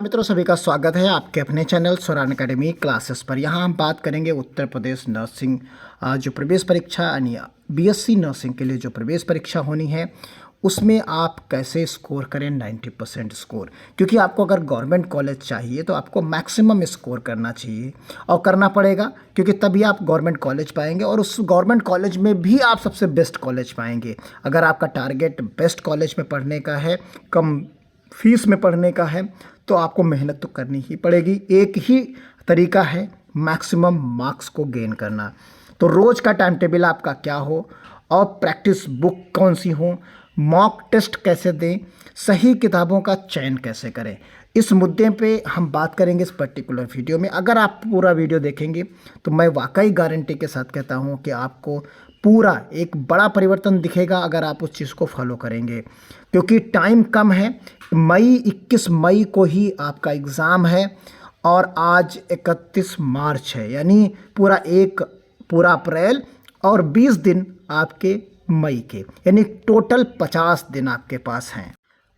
मित्रों, सभी का स्वागत है आपके अपने चैनल स्वरान एकेडमी क्लासेस पर। यहाँ हम बात करेंगे उत्तर प्रदेश नर्सिंग जो प्रवेश परीक्षा यानी बीएससी नर्सिंग के लिए जो प्रवेश परीक्षा होनी है उसमें आप कैसे स्कोर करें 90% स्कोर। क्योंकि आपको अगर गवर्नमेंट कॉलेज चाहिए तो आपको मैक्सिमम स्कोर करना चाहिए और करना पड़ेगा, क्योंकि तभी आप गवर्नमेंट कॉलेज पाएंगे और उस गवर्नमेंट कॉलेज में भी आप सबसे बेस्ट कॉलेज पाएंगे। अगर आपका टारगेट बेस्ट कॉलेज में पढ़ने का है, कम फीस में पढ़ने का है, तो आपको मेहनत तो करनी ही पड़ेगी। एक ही तरीका है मैक्सिमम मार्क्स को गेन करना। तो रोज़ का टाइम टेबल आपका क्या हो और प्रैक्टिस बुक कौन सी हो, मॉक टेस्ट कैसे दें, सही किताबों का चयन कैसे करें, इस मुद्दे पे हम बात करेंगे इस पर्टिकुलर वीडियो में। अगर आप पूरा वीडियो देखेंगे तो मैं वाकई गारंटी के साथ कहता हूँ कि आपको पूरा एक बड़ा परिवर्तन दिखेगा अगर आप उस चीज़ को फॉलो करेंगे। क्योंकि टाइम कम है, 21 मई को ही आपका एग्ज़ाम है और आज 31 मार्च है, यानी पूरा अप्रैल और 20 दिन आपके मई के, यानी टोटल 50 दिन आपके पास हैं।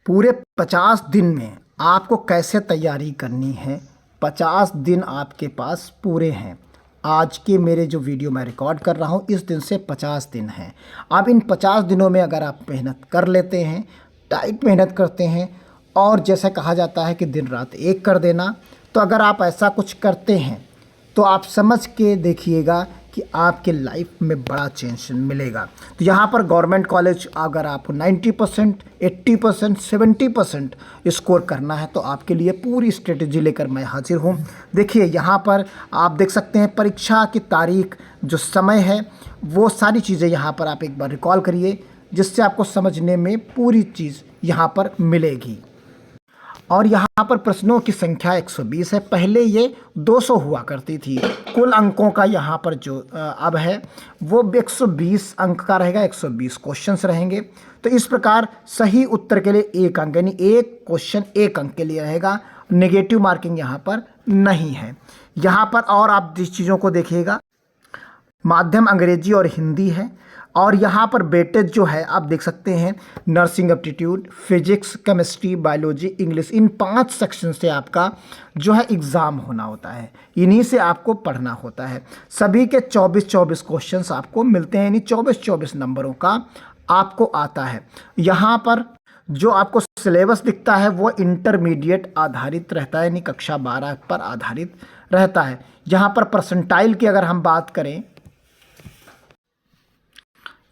पूरे 50 दिन में आपको कैसे तैयारी करनी है, 50 दिन आपके पास पूरे हैं। आज के मेरे जो वीडियो मैं रिकॉर्ड कर रहा हूँ इस दिन से 50 दिन हैं। अब इन 50 दिनों में अगर आप मेहनत कर लेते हैं, टाइट मेहनत करते हैं और जैसे कहा जाता है कि दिन रात एक कर देना, तो अगर आप ऐसा कुछ करते हैं तो आप समझ के देखिएगा कि आपके लाइफ में बड़ा चेंज मिलेगा। तो यहाँ पर गवर्नमेंट कॉलेज अगर आप 90%, 80%, 70% स्कोर करना है तो आपके लिए पूरी स्ट्रेटजी लेकर मैं हाजिर हूँ। देखिए यहाँ पर आप देख सकते हैं परीक्षा की तारीख, जो समय है, वो सारी चीज़ें यहाँ पर आप एक बार रिकॉल करिए, जिससे आपको समझने में पूरी चीज़ यहाँ पर मिलेगी। और यहाँ पर प्रश्नों की संख्या 120 है। पहले ये 200 हुआ करती थी। कुल अंकों का यहाँ पर जो अब है वो 120 अंक का रहेगा, 120 क्वेश्चंस रहेंगे। तो इस प्रकार सही उत्तर के लिए 1 अंक, यानी एक क्वेश्चन 1 अंक के लिए रहेगा। नेगेटिव मार्किंग यहाँ पर नहीं है। यहाँ पर और आप जिस चीज़ों को देखिएगा, माध्यम अंग्रेजी और हिंदी है। और यहाँ पर वेटेज जो है आप देख सकते हैं, nursing aptitude, physics, chemistry, biology, English, इन 5 सेक्शन से आपका जो है एग्ज़ाम होना होता है। इन्हीं से आपको पढ़ना होता है। सभी के 24-24 क्वेश्चंस आपको मिलते हैं, यानी 24-24 नंबरों का आपको आता है। यहाँ पर जो आपको सिलेबस दिखता है वो इंटरमीडिएट आधारित रहता है, यानी कक्षा 12 पर आधारित रहता है। यहाँ पर परसेंटाइल की अगर हम बात करें,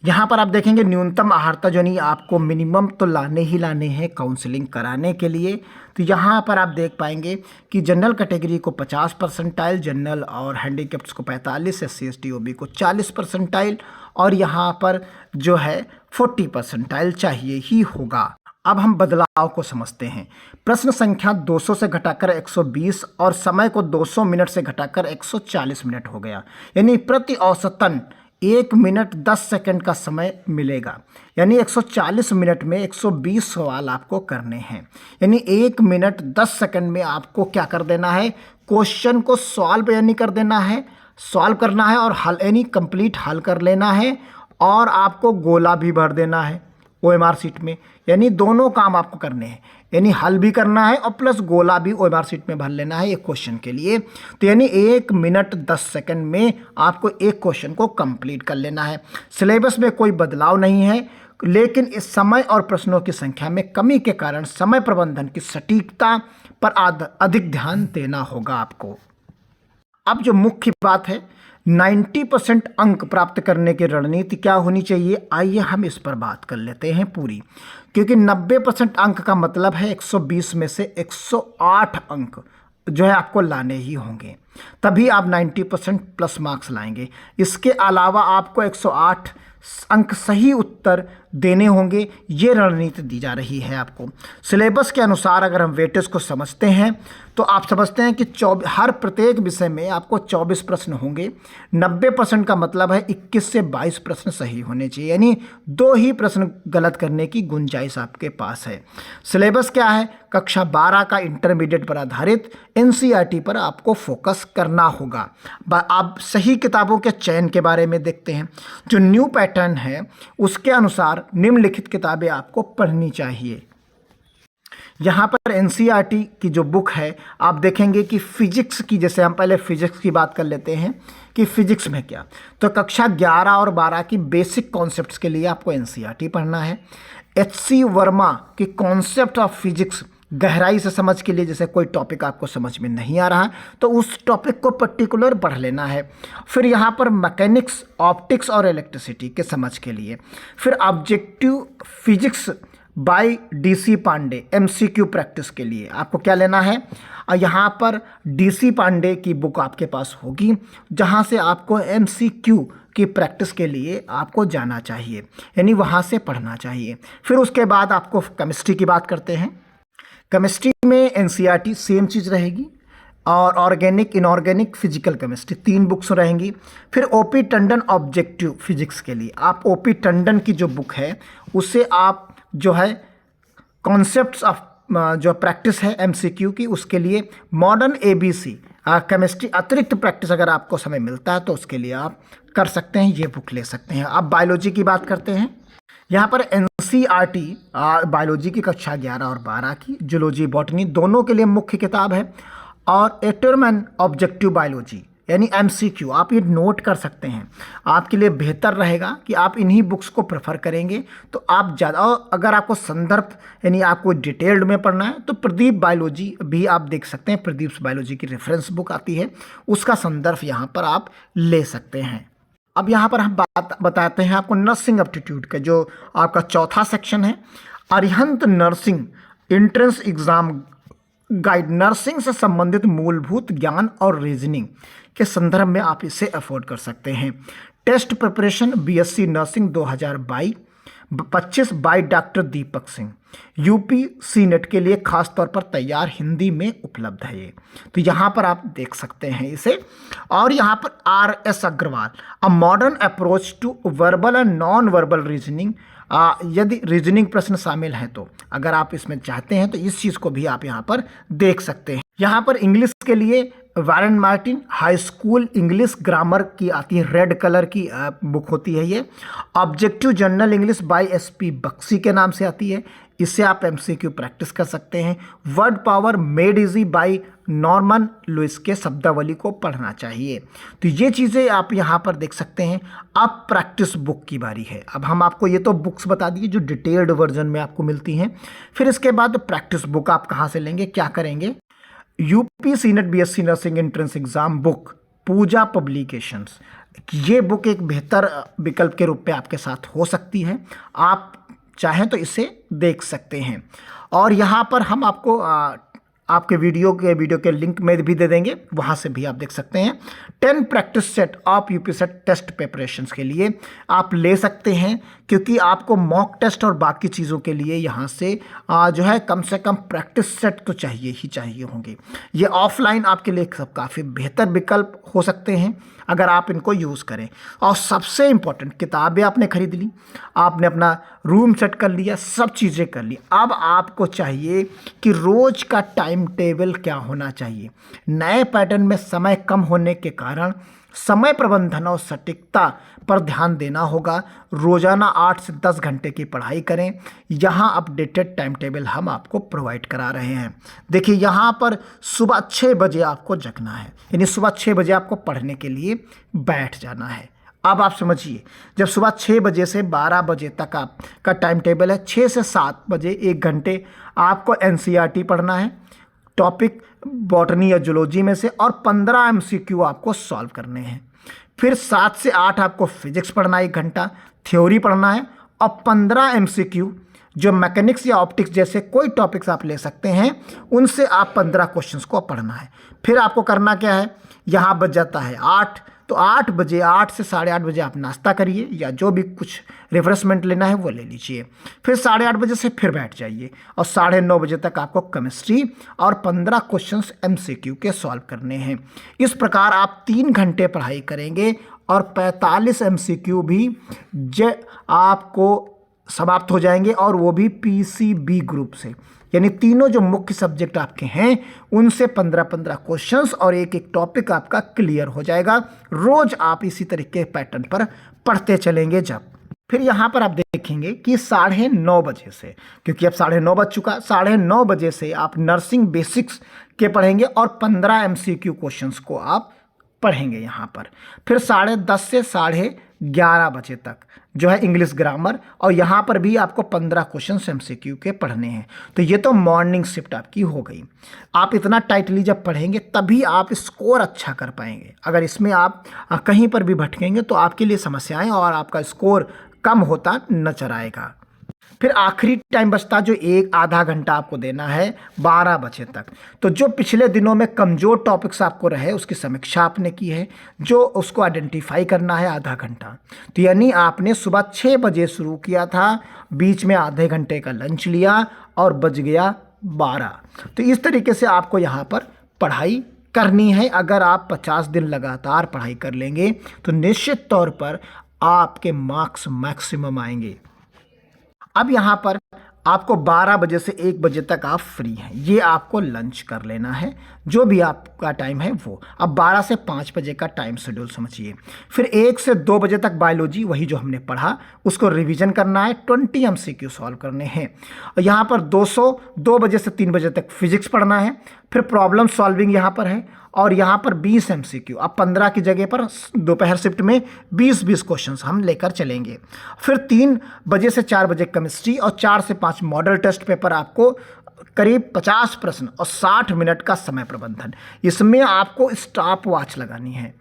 यहाँ पर आप देखेंगे न्यूनतम अहार्ता जो नहीं, आपको मिनिमम तो लाने ही लाने हैं काउंसलिंग कराने के लिए। तो यहाँ पर आप देख पाएंगे कि जनरल कैटेगरी को 50 परसेंटाइल, जनरल और हैंडीकैप्स को 45, SC ST OB को 40 परसेंटाइल और यहाँ पर जो है 40 परसेंटाइल चाहिए ही होगा। अब हम बदलाव को समझते हैं। प्रश्न संख्या 200 से घटाकर 120 और समय को 200 मिनट से घटाकर 140 मिनट हो गया, यानी प्रति औसतन 1 मिनट 10 सेकंड का समय मिलेगा। यानी 140 मिनट में 120 सवाल आपको करने हैं, यानी 1 मिनट 10 सेकंड में आपको क्या कर देना है, क्वेश्चन को सॉल्व यानी कर देना है, सॉल्व करना है और हल यानी कंप्लीट हल कर लेना है, और आपको गोला भी भर देना है OMR शीट में। यानी दोनों काम आपको करने हैं, यानी हल भी करना है और प्लस गोला भी OMR शीट में भर लेना है एक क्वेश्चन के लिए। तो यानी 1 मिनट 10 सेकंड में आपको एक क्वेश्चन को कंप्लीट कर लेना है। सिलेबस में कोई बदलाव नहीं है, लेकिन इस समय और प्रश्नों की संख्या में कमी के कारण समय प्रबंधन की सटीकता पर अधिक ध्यान देना होगा आपको। अब जो मुख्य बात है, 90% अंक प्राप्त करने की रणनीति क्या होनी चाहिए, आइए हम इस पर बात कर लेते हैं पूरी। क्योंकि 90% अंक का मतलब है 120 में से 108 अंक जो है आपको लाने ही होंगे, तभी आप 90% प्लस मार्क्स लाएंगे। इसके अलावा आपको 108 अंक सही उत्तर देने होंगे, ये रणनीति दी जा रही है आपको। सिलेबस के अनुसार अगर हम वेटेज को समझते हैं तो आप समझते हैं कि हर प्रत्येक विषय में आपको 24 प्रश्न होंगे। 90% का मतलब है 21 से 22 प्रश्न सही होने चाहिए, यानी 2 ही प्रश्न गलत करने की गुंजाइश आपके पास है। सिलेबस क्या है, कक्षा 12 का इंटरमीडिएट पर आधारित NCERT पर आपको फोकस करना होगा। आप सही किताबों के चयन के बारे में देखते हैं। जो न्यू पैटर्न है उसके अनुसार निम्नलिखित किताबें आपको पढ़नी चाहिए। यहाँ पर एनसीईआरटी की जो बुक है आप देखेंगे कि फिजिक्स की, जैसे हम पहले फिजिक्स की बात कर लेते हैं कि फिजिक्स में क्या, तो कक्षा 11 और 12 की बेसिक कॉन्सेप्ट्स के लिए आपको एनसीईआरटी पढ़ना है। एचसी वर्मा की कॉन्सेप्ट ऑफ फिजिक्स गहराई से समझ के लिए, जैसे कोई टॉपिक आपको समझ में नहीं आ रहा तो उस टॉपिक को पर्टिकुलर पढ़ लेना है। फिर यहाँ पर मैकेनिक्स, ऑप्टिक्स और इलेक्ट्रिसिटी के समझ के लिए, फिर objective physics by DC Pandey MCQ practice के लिए आपको क्या लेना है, यहाँ पर डीसी पांडे की बुक आपके पास होगी जहाँ से आपको एमसीक्यू की प्रैक्टिस के लिए आपको जाना चाहिए, यानी वहाँ से पढ़ना चाहिए। फिर उसके बाद आपको केमिस्ट्री की बात करते हैं। केमिस्ट्री में एनसीईआरटी सेम चीज़ रहेगी और organic, inorganic, physical chemistry 3 books रहेंगी। फिर ओपी टंडन ऑब्जेक्टिव फिजिक्स के लिए आप ओपी टंडन की जो बुक है उससे आप जो है कॉन्सेप्ट्स ऑफ जो प्रैक्टिस है एमसीक्यू की, उसके लिए मॉडर्न एबीसी केमिस्ट्री अतिरिक्त प्रैक्टिस अगर आपको समय मिलता है तो उसके लिए आप कर सकते हैं, ये बुक ले सकते हैं। अब बायोलॉजी की बात करते हैं। यहाँ पर एनसीईआरटी बायोलॉजी की कक्षा 11 और 12 की जूलॉजी, बॉटनी दोनों के लिए मुख्य किताब है। और एटरमैन ऑब्जेक्टिव बायोलॉजी यानी एमसीक्यू आप ये नोट कर सकते हैं, आपके लिए बेहतर रहेगा कि आप इन्हीं बुक्स को प्रेफर करेंगे तो आप ज़्यादा। अगर आपको संदर्भ यानी आपको डिटेल्ड में पढ़ना है तो प्रदीप बायोलॉजी भी आप देख सकते हैं, प्रदीप बायोलॉजी की रेफरेंस बुक आती है, उसका संदर्भ यहाँ पर आप ले सकते हैं। अब यहाँ पर हम बात बताते हैं आपको नर्सिंग एप्टीट्यूड का, जो आपका चौथा सेक्शन है, Arihant nursing entrance exam guide, nursing से संबंधित मूलभूत ज्ञान और रीजनिंग के संदर्भ में आप इसे अफोर्ड कर सकते हैं। Test preparation BSc nursing 2022-25 by doctor Deepak Singh, UP CNET के लिए खास तौर पर तैयार, हिंदी में उपलब्ध है ये, तो यहाँ पर आप देख सकते हैं इसे। और यहाँ पर RS Agarwal a modern approach to verbal and non verbal reasoning, यदि रीजनिंग प्रश्न शामिल हैं तो अगर आप इसमें चाहते हैं तो इस चीज़ को भी आप यहाँ पर देख सकते हैं। यहाँ पर इंग्लिश के लिए Warren Martin high school English grammar की आती है, रेड कलर की बुक होती है ये। Objective general English by SP Bakshi के नाम से आती है, इससे आप एमसीक्यू प्रैक्टिस कर सकते हैं। Word power made easy by Norman Lewis के शब्दावली को पढ़ना चाहिए, तो ये चीज़ें आप यहाँ पर देख सकते हैं। अब प्रैक्टिस बुक की बारी है। अब हम आपको ये तो बुक्स बता दिए जो डिटेल्ड वर्जन में आपको मिलती हैं, फिर इसके बाद प्रैक्टिस बुक आप कहाँ से लेंगे, क्या करेंगे। UP CNET BSc nursing entrance exam book Pooja publications, ये बुक एक बेहतर विकल्प के रूप में आपके साथ हो सकती है, आप चाहें तो इसे देख सकते हैं। और यहाँ पर हम आपको आपके वीडियो के लिंक में भी दे देंगे, वहाँ से भी आप देख सकते हैं। 10 practice set of UP set test preparations के लिए आप ले सकते हैं, क्योंकि आपको मॉक टेस्ट और बाकी चीज़ों के लिए यहाँ से जो है कम से कम प्रैक्टिस सेट तो चाहिए ही चाहिए होंगे। ये ऑफलाइन आपके लिए सब काफ़ी बेहतर विकल्प हो सकते हैं अगर आप इनको यूज़ करें। और सबसे इम्पोर्टेंट, किताबें आपने खरीद ली, आपने अपना रूम सेट कर लिया, सब चीज़ें कर ली, अब आपको चाहिए कि रोज़ का टाइम टेबल क्या होना चाहिए। नए पैटर्न में समय कम होने के कारण समय प्रबंधन और सटीकता पर ध्यान देना होगा। रोज़ाना 8 से 10 घंटे की पढ़ाई करें। यहाँ अपडेटेड टाइम टेबल हम आपको प्रोवाइड करा रहे हैं। देखिए यहाँ पर सुबह 6 बजे आपको जगना है, यानी सुबह 6 बजे आपको पढ़ने के लिए बैठ जाना है। अब आप समझिए, जब सुबह 6 बजे से 12 बजे तक आपका टाइम टेबल है, 6 से 7 बजे 1 घंटे आपको एनसीईआरटी पढ़ना है, टॉपिक बॉटनी या जूलॉजी में से, और 15 एमसीक्यू आपको सॉल्व करने हैं। फिर 7 से 8 आपको फिजिक्स पढ़ना है, 1 घंटा थ्योरी पढ़ना है, और 15 एमसीक्यू जो मैकेनिक्स या ऑप्टिक्स जैसे कोई टॉपिक्स आप ले सकते हैं, उनसे आप 15 क्वेश्चंस को पढ़ना है। फिर आपको करना क्या है, यहाँ बच जाता है 8, तो 8 बजे, 8 से 8:30 बजे आप नाश्ता करिए या जो भी कुछ रिफ्रेशमेंट लेना है वो ले लीजिए। फिर 8:30 बजे से फिर बैठ जाइए और 9:30 बजे तक आपको केमिस्ट्री और 15 क्वेश्चंस एमसीक्यू के सॉल्व करने हैं। इस प्रकार आप 3 घंटे पढ़ाई करेंगे और 45 एमसीक्यू भी आपको समाप्त हो जाएंगे, और वो भी पीसीबी ग्रुप से, यानी तीनों जो मुख्य सब्जेक्ट आपके हैं उनसे 15-15 क्वेश्चंस और एक एक टॉपिक आपका क्लियर हो जाएगा। रोज आप इसी तरीके के पैटर्न पर पढ़ते चलेंगे जब फिर यहाँ पर आप देखेंगे कि 9:30 बजे से, क्योंकि अब 9:30 बज चुका, 9:30 बजे से आप नर्सिंग बेसिक्स के पढ़ेंगे और 15 एमसीक्यू क्वेश्चंस को आप पढ़ेंगे यहाँ पर। फिर 10:30 से 11:30 बजे तक जो है इंग्लिश ग्रामर, और यहाँ पर भी आपको 15 क्वेश्चन एमसीक्यू के पढ़ने हैं। तो ये तो मॉर्निंग शिफ्ट आपकी हो गई। आप इतना टाइटली जब पढ़ेंगे तभी आप स्कोर अच्छा कर पाएंगे। अगर इसमें आप कहीं पर भी भटकेंगे तो आपके लिए समस्याएं और आपका स्कोर कम होता नजर आएगा। फिर आखिरी टाइम बचता जो आधा घंटा आपको देना है 12 बजे तक। तो जो पिछले दिनों में कमज़ोर टॉपिक्स आपको रहे उसकी समीक्षा आपने की है, जो उसको आइडेंटिफाई करना है आधा घंटा। तो यानी आपने सुबह 6 बजे शुरू किया था, बीच में आधे घंटे का लंच लिया और बज गया 12। तो इस तरीके से आपको यहाँ पर पढ़ाई करनी है। अगर आप 50 दिन लगातार पढ़ाई कर लेंगे तो निश्चित तौर पर आपके मार्क्स मैक्सिमम आएंगे। अब यहाँ पर आपको 12 बजे से 1 बजे तक आप फ्री हैं, ये आपको लंच कर लेना है, जो भी आपका टाइम है वो। अब 12 से 5 बजे का टाइम शेड्यूल समझिए। फिर 1 से 2 बजे तक बायोलॉजी, वही जो हमने पढ़ा उसको रिवीजन करना है, 20 एमसीक्यू सॉल्व करने हैं। और यहाँ पर 2 बजे से 3 बजे तक फिजिक्स पढ़ना है। फिर प्रॉब्लम सॉल्विंग यहाँ पर है, और यहाँ पर 20 एमसीक्यू। अब 15 की जगह पर दोपहर शिफ्ट में 20-20 क्वेश्चंस हम लेकर चलेंगे। फिर 3 बजे से 4 बजे केमिस्ट्री, और 4 से 5 मॉडल टेस्ट पेपर, आपको करीब 50 प्रश्न और 60 मिनट का समय प्रबंधन। इसमें आपको स्टॉप वॉच लगानी है,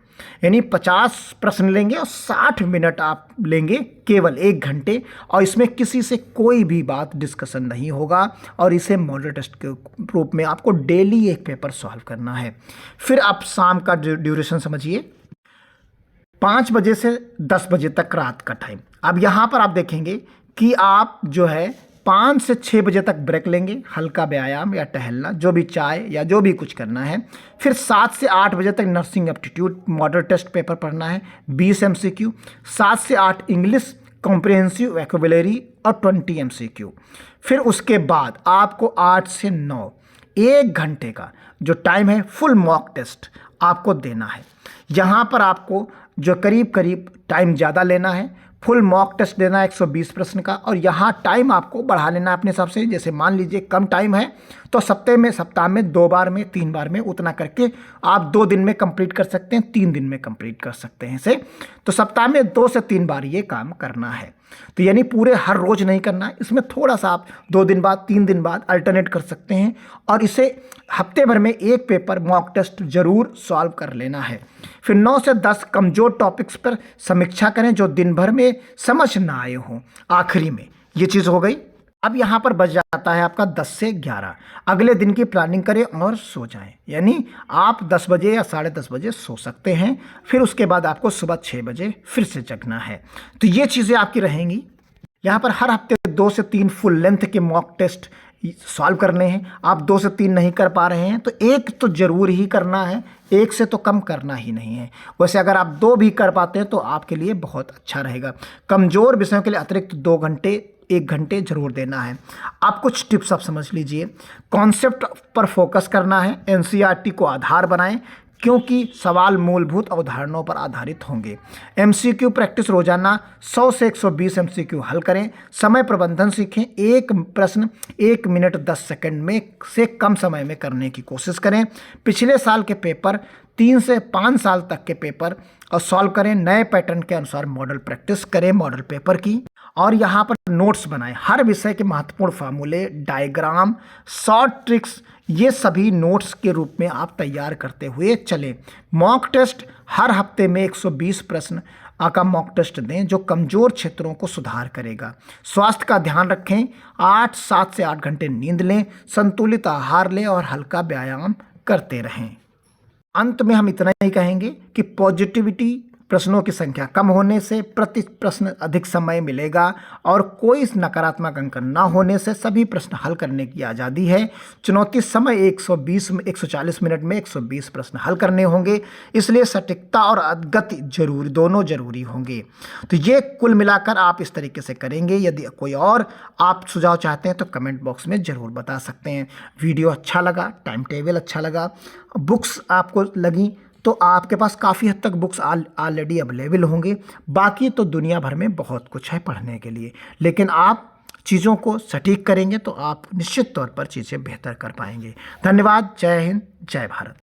यानी 50 प्रश्न लेंगे और 60 मिनट आप लेंगे, केवल 1 घंटे, और इसमें किसी से कोई भी बात डिस्कशन नहीं होगा। और इसे मॉडल टेस्ट के रूप में आपको डेली एक पेपर सॉल्व करना है। फिर आप शाम का ड्यूरेशन समझिए, 5 बजे से 10 बजे तक रात का टाइम। अब यहाँ पर आप देखेंगे कि आप जो है 5 से 6 बजे तक ब्रेक लेंगे, हल्का व्यायाम या टहलना, जो भी चाय या जो भी कुछ करना है। फिर 7 से 8 बजे तक nursing aptitude model test paper पढ़ना है, 20 एमसीक्यू। 7 से 8 इंग्लिश कॉम्प्रिहेंसिव वोकैबुलरी और 20 एमसीक्यू। फिर उसके बाद आपको 8 से 9 1 घंटे का जो टाइम है फुल मॉक टेस्ट आपको देना है। यहाँ पर आपको जो करीब टाइम ज़्यादा लेना है, फुल मॉक टेस्ट देना है 120 प्रश्न का, और यहाँ टाइम आपको बढ़ा लेना है अपने हिसाब से। जैसे मान लीजिए कम टाइम है तो सप्ताह में 2 बार में 3 बार में उतना करके आप 2 दिन में कंप्लीट कर सकते हैं, 3 दिन में कंप्लीट कर सकते हैं इसे। तो सप्ताह में 2 से 3 बार ये काम करना है। तो यानी पूरे हर रोज़ नहीं करना है, इसमें थोड़ा सा आप 2 दिन बाद 3 दिन बाद अल्टरनेट कर सकते हैं। और इसे हफ्ते भर में 1 पेपर मॉक टेस्ट जरूर सॉल्व कर लेना है। फिर 9 से 10 कमज़ोर टॉपिक्स पर समीक्षा करें जो दिन भर में समझ ना आए हों। आखिरी में ये चीज़ हो गई। अब यहाँ पर बच जाता है आपका 10 से 11। अगले दिन की प्लानिंग करें और सो जाएं, यानी आप 10 बजे या 10:30 बजे सो सकते हैं। फिर उसके बाद आपको सुबह 6 बजे फिर से जगना है। तो ये चीज़ें आपकी रहेंगी। यहाँ पर हर हफ्ते 2 से 3 फुल लेंथ के मॉक टेस्ट सॉल्व करने हैं। आप 2 से 3 नहीं कर पा रहे हैं तो 1 तो ज़रूर ही करना है, 1 से तो कम करना ही नहीं है। वैसे अगर आप 2 भी कर पाते हैं तो आपके लिए बहुत अच्छा रहेगा। कमज़ोर विषयों के लिए अतिरिक्त 2 घंटे 1 घंटे जरूर देना है। आप कुछ टिप्स आप समझ लीजिए। कॉन्सेप्ट पर फोकस करना है, एनसीईआरटी को आधार बनाएं क्योंकि सवाल मूलभूत अवधारणाओं पर आधारित होंगे। एमसीक्यू प्रैक्टिस रोजाना 100 से 120 एमसीक्यू हल करें। समय प्रबंधन सीखें, 1 प्रश्न 1 मिनट 10 सेकंड में से कम समय में करने की कोशिश करें। पिछले साल के पेपर 3 से 5 साल तक के पेपर और सॉल्व करें। नए पैटर्न के अनुसार मॉडल प्रैक्टिस करें मॉडल पेपर की। और यहाँ पर नोट्स बनाएं, हर विषय के महत्वपूर्ण फार्मूले, डायग्राम, शॉर्ट ट्रिक्स, ये सभी नोट्स के रूप में आप तैयार करते हुए चलें। मॉक टेस्ट हर हफ्ते में 120 प्रश्न का मॉक टेस्ट दें जो कमज़ोर क्षेत्रों को सुधार करेगा। स्वास्थ्य का ध्यान रखें, 7 से 8 घंटे नींद लें, संतुलित आहार लें और हल्का व्यायाम करते रहें। अंत में हम इतना ही कहेंगे कि पॉजिटिविटी, प्रश्नों की संख्या कम होने से प्रति प्रश्न अधिक समय मिलेगा और कोई नकारात्मक अंक न होने से सभी प्रश्न हल करने की आज़ादी है। चुनौती समय 140 मिनट में 120 प्रश्न हल करने होंगे, इसलिए सटीकता और गति दोनों जरूरी होंगे। तो ये कुल मिलाकर आप इस तरीके से करेंगे। यदि कोई और आप सुझाव चाहते हैं तो कमेंट बॉक्स में ज़रूर बता सकते हैं। वीडियो अच्छा लगा, टाइम टेबल अच्छा लगा, बुक्स आपको लगी तो आपके पास काफ़ी हद तक बुक्स ऑलरेडी अवेलेबल होंगे। बाकी तो दुनिया भर में बहुत कुछ है पढ़ने के लिए, लेकिन आप चीज़ों को सटीक करेंगे तो आप निश्चित तौर पर चीज़ें बेहतर कर पाएंगे। धन्यवाद। जय हिंद, जय भारत।